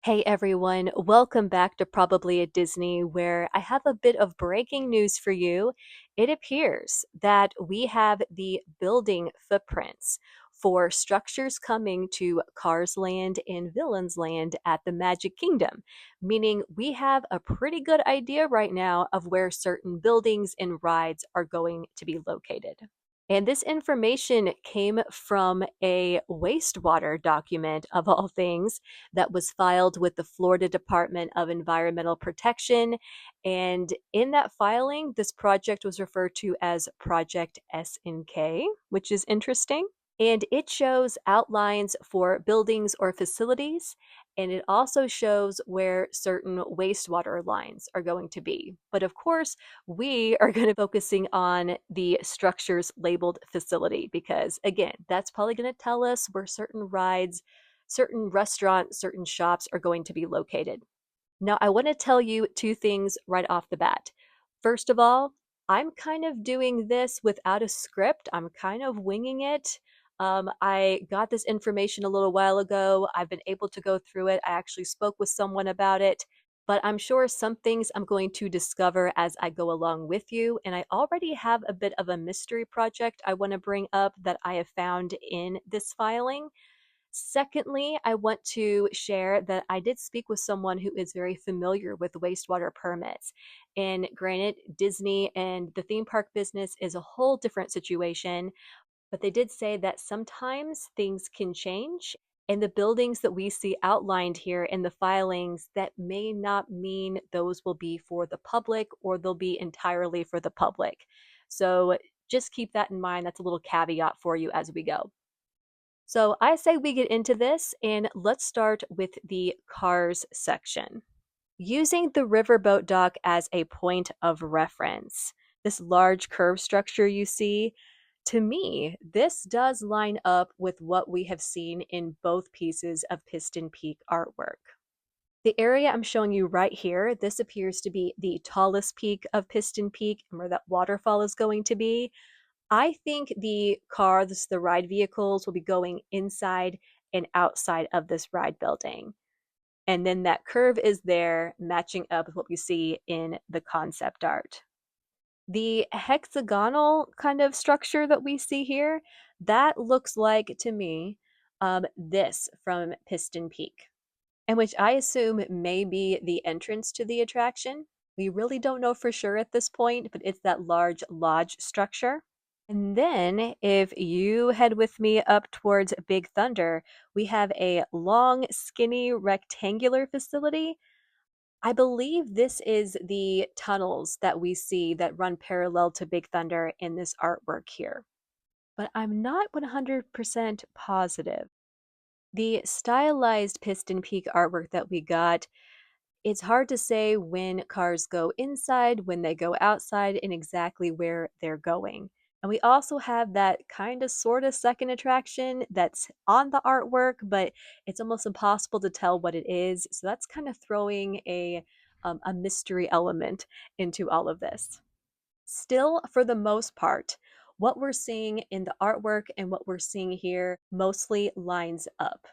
Hey everyone, welcome back to Probably at Disney, where I have a bit of breaking news for you. It appears that we have the building footprints for structures coming to Cars Land and Villains Land at the Magic Kingdom, meaning we have a pretty good idea right now of where certain buildings and rides are going to be located. And this information came from a wastewater document, of all things, that was filed with the Florida Department of Environmental Protection. And in that filing, this project was referred to as Project SNK, which is interesting. And it shows outlines for buildings or facilities, and it also shows where certain wastewater lines are going to be. But of course, we are going to be focusing on the structures labeled facility because, again, that's probably going to tell us where certain rides, certain restaurants, certain shops are going to be located. Now, I want to tell you two things right off the bat. First of all, I'm kind of doing this without a script. I'm kind of winging it. I got this information a little while ago. I've been able to go through it. I actually spoke with someone about it, but I'm sure some things I'm going to discover as I go along with you. And I already have a bit of a mystery project I want to bring up that I have found in this filing. Secondly, I want to share that I did speak with someone who is very familiar with wastewater permits. And granted, Disney and the theme park business is a whole different situation, but they did say that sometimes things can change. And the buildings that we see outlined here in the filings, that may not mean those will be for the public or they'll be entirely for the public. So just keep that in mind. That's a little caveat for you as we go. So I say we get into this and let's start with the cars section. Using the riverboat dock as a point of reference, this large curved structure you see, to me, this does line up with what we have seen in both pieces of Piston Peak artwork. The area I'm showing you right here, this appears to be the tallest peak of Piston Peak and where that waterfall is going to be. I think the cars, the ride vehicles, will be going inside and outside of this ride building. And then that curve is there, matching up with what we see in the concept art. The hexagonal kind of structure that we see here, that looks like to me this from Piston Peak, and which I assume may be the entrance to the attraction. We really don't know for sure at this point, but it's that large lodge structure. And then, if you head with me up towards Big Thunder, we have a long, skinny, rectangular facility. I believe this is the tunnels that we see that run parallel to Big Thunder in this artwork here, but I'm not 100% positive. The stylized Piston Peak artwork that we got, it's hard to say when cars go inside, when they go outside, and exactly where they're going. And we also have that kind of sort of second attraction that's on the artwork, but it's almost impossible to tell what it is. So that's kind of throwing a mystery element into all of this. Still, for the most part, what we're seeing in the artwork and what we're seeing here mostly lines up.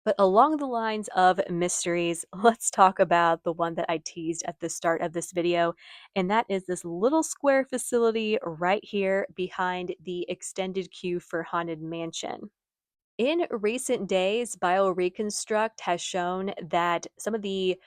But along the lines of mysteries, let's talk about the one that I teased at the start of this video, and that is this little square facility right here behind the extended queue for Haunted Mansion. In recent days, BioReconstruct has shown that some of the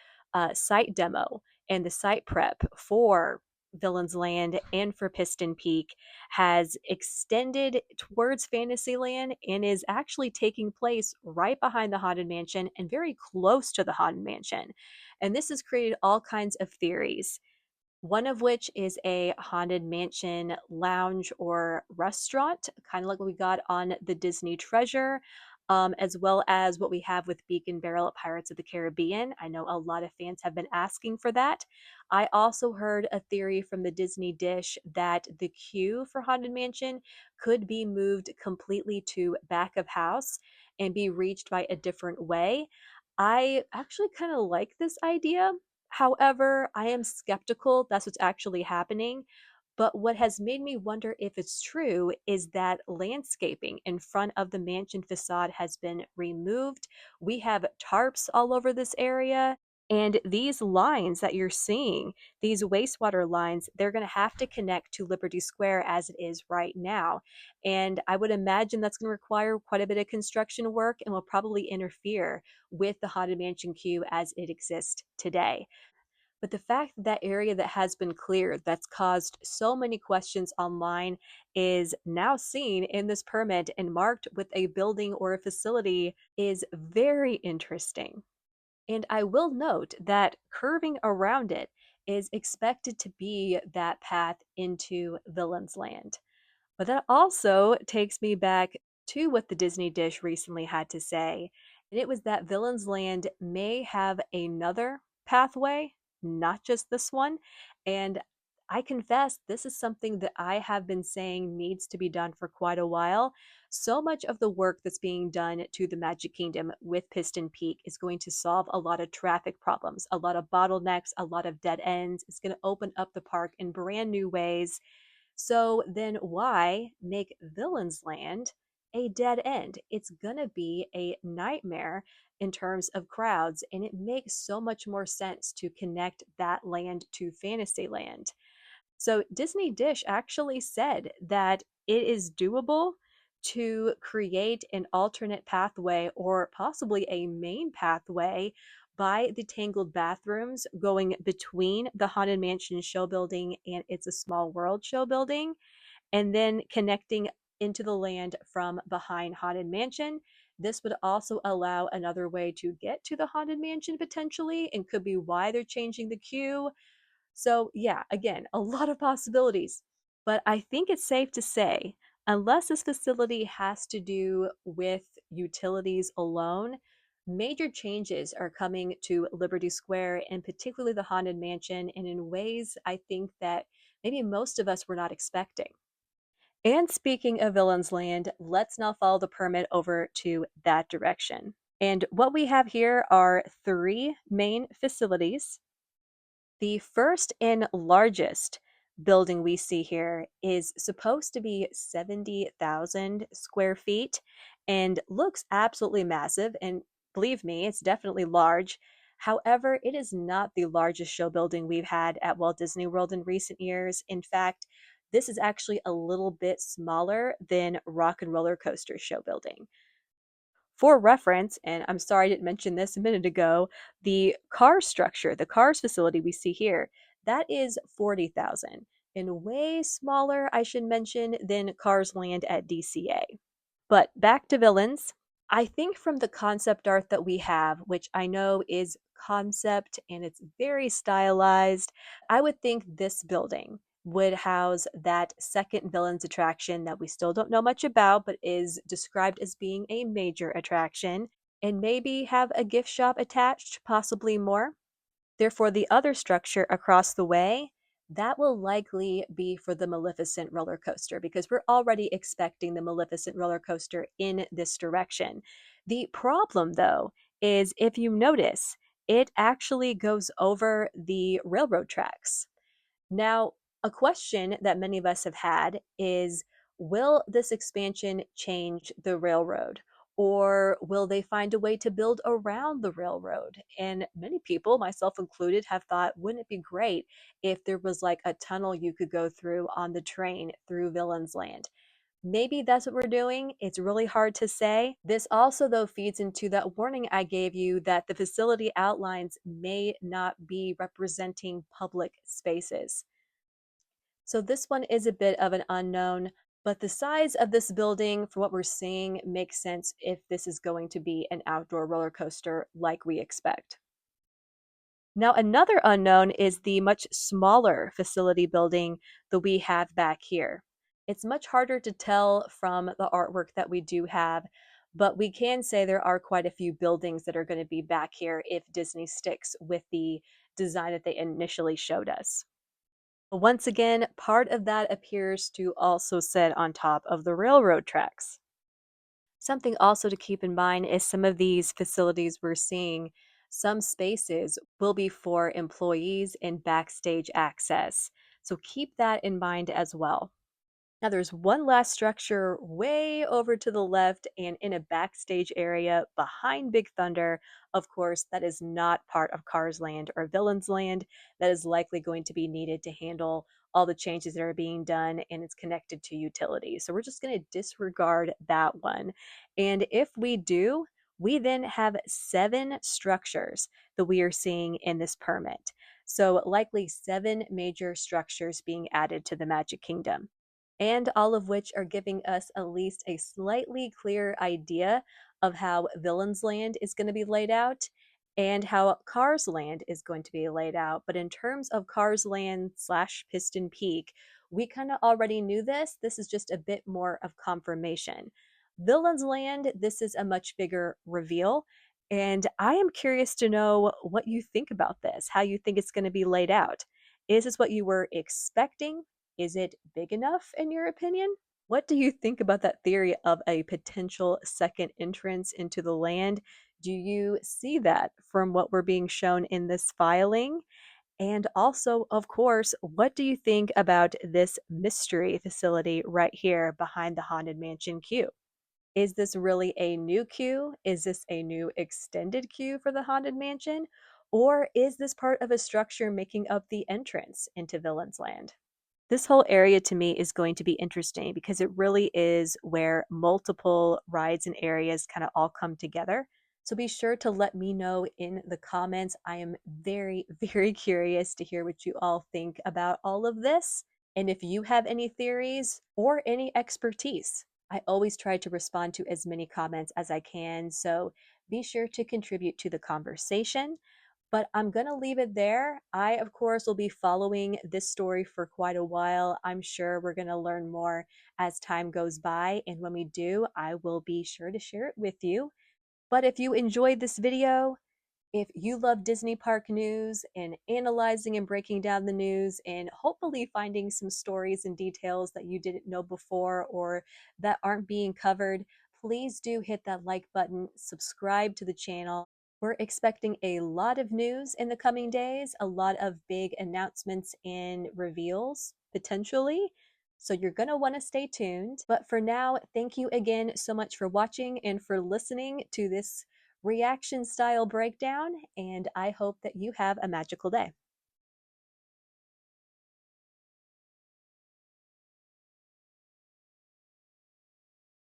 site demo and the site prep for Villains Land and for Piston Peak has extended towards Fantasyland and is actually taking place right behind the Haunted Mansion and very close to the Haunted Mansion. And this has created all kinds of theories, one of which is a Haunted Mansion lounge or restaurant, kind of like what we got on the Disney Treasure, as well as what we have with Beacon Barrel at Pirates of the Caribbean. I know a lot of fans have been asking for that. I also heard a theory from the Disney Dish that the queue for Haunted Mansion could be moved completely to back of house and be reached by a different way. I actually kind of like this idea. However, I am skeptical that's what's actually happening. But what has made me wonder if it's true is that landscaping in front of the mansion facade has been removed. We have tarps all over this area. And these lines that you're seeing, these wastewater lines, they're going to have to connect to Liberty Square as it is right now. And I would imagine that's going to require quite a bit of construction work and will probably interfere with the Haunted Mansion queue as it exists today. But the fact that that area that has been cleared, that's caused so many questions online, is now seen in this permit and marked with a building or a facility is very interesting. And I will note that curving around it is expected to be that path into Villain's Land. But that also takes me back to what the Disney Dish recently had to say. And it was that Villain's Land may have another pathway, not just this one. And I confess, this is something that I have been saying needs to be done for quite a while. So much of the work that's being done to the Magic Kingdom with Piston Peak is going to solve a lot of traffic problems, a lot of bottlenecks, a lot of dead ends. It's going to open up the park in brand new ways. So then why make Villain's Land a dead end? It's going to be a nightmare in terms of crowds, and it makes so much more sense to connect that land to Fantasyland. So Disney Dish actually said that it is doable to create an alternate pathway or possibly a main pathway by the tangled bathrooms going between the Haunted Mansion show building and It's a Small World show building, and then connecting into the land from behind Haunted Mansion. This would also allow another way to get to the Haunted Mansion potentially, and could be why they're changing the queue. So, yeah, again, a lot of possibilities. But I think it's safe to say, unless this facility has to do with utilities alone, major changes are coming to Liberty Square and particularly the Haunted Mansion, and in ways I think that maybe most of us were not expecting. And speaking of Villain's Land, let's now follow the permit over to that direction. And what we have here are three main facilities. The first and largest building we see here is supposed to be 70,000 square feet and looks absolutely massive. And believe me, it's definitely large. However, it is not the largest show building we've had at Walt Disney World in recent years. In fact, this is actually a little bit smaller than Rock and Roller Coaster show building. For reference, and I'm sorry I didn't mention this a minute ago, the Cars structure, the Cars facility we see here, that is 40,000 and way smaller, I should mention, than Cars Land at DCA. But back to villains. I think from the concept art that we have, which I know is concept and it's very stylized, I would think this building would house that second villains attraction that we still don't know much about, but is described as being a major attraction, and maybe have a gift shop attached, possibly more. Therefore, the other structure across the way, that will likely be for the Maleficent roller coaster because we're already expecting the Maleficent roller coaster in this direction. The problem, though, is if you notice, it actually goes over the railroad tracks. Now, a question that many of us have had is, will this expansion change the railroad? Or will they find a way to build around the railroad? And many people, myself included, have thought, wouldn't it be great if there was like a tunnel you could go through on the train through Villain's Land? Maybe that's what we're doing. It's really hard to say. This also, though, feeds into that warning I gave you that the facility outlines may not be representing public spaces. So this one is a bit of an unknown, but the size of this building, for what we're seeing, makes sense if this is going to be an outdoor roller coaster like we expect. Now, another unknown is the much smaller facility building that we have back here. It's much harder to tell from the artwork that we do have, but we can say there are quite a few buildings that are going to be back here if Disney sticks with the design that they initially showed us. Once again, part of that appears to also sit on top of the railroad tracks. Something also to keep in mind is some of these facilities we're seeing, some spaces will be for employees and backstage access. So keep that in mind as well. Now, there's one last structure way over to the left and in a backstage area behind Big Thunder. Of course, that is not part of Cars Land or Villains Land. That is likely going to be needed to handle all the changes that are being done, and it's connected to utilities. So we're just going to disregard that one. And if we do, we then have 7 structures that we are seeing in this permit. So, likely 7 major structures being added to the Magic Kingdom, and all of which are giving us at least a slightly clearer idea of how Villains Land is going to be laid out and how Cars Land is going to be laid out. But in terms of Cars Land slash Piston Peak, we kind of already knew this. This is just a bit more of confirmation. Villains Land, this is a much bigger reveal. And I am curious to know what you think about this, how you think it's going to be laid out. Is this what you were expecting? Is it big enough in your opinion? What do you think about that theory of a potential second entrance into the land? Do you see that from what we're being shown in this filing? And also, of course, what do you think about this mystery facility right here behind the Haunted Mansion queue? Is this really a new queue? Is this a new extended queue for the Haunted Mansion? Or is this part of a structure making up the entrance into Villains Land? This whole area to me is going to be interesting because it really is where multiple rides and areas kind of all come together. So be sure to let me know in the comments. I am very, very curious to hear what you all think about all of this. And if you have any theories or any expertise, I always try to respond to as many comments as I can. So be sure to contribute to the conversation. But I'm going to leave it there. I, of course, will be following this story for quite a while. I'm sure we're going to learn more as time goes by. And when we do, I will be sure to share it with you. But if you enjoyed this video, if you love Disney Park news and analyzing and breaking down the news and hopefully finding some stories and details that you didn't know before or that aren't being covered, please do hit that like button, subscribe to the channel. We're expecting a lot of news in the coming days, a lot of big announcements and reveals potentially. So you're going to want to stay tuned. But for now, thank you again so much for watching and for listening to this reaction style breakdown, and I hope that you have a magical day.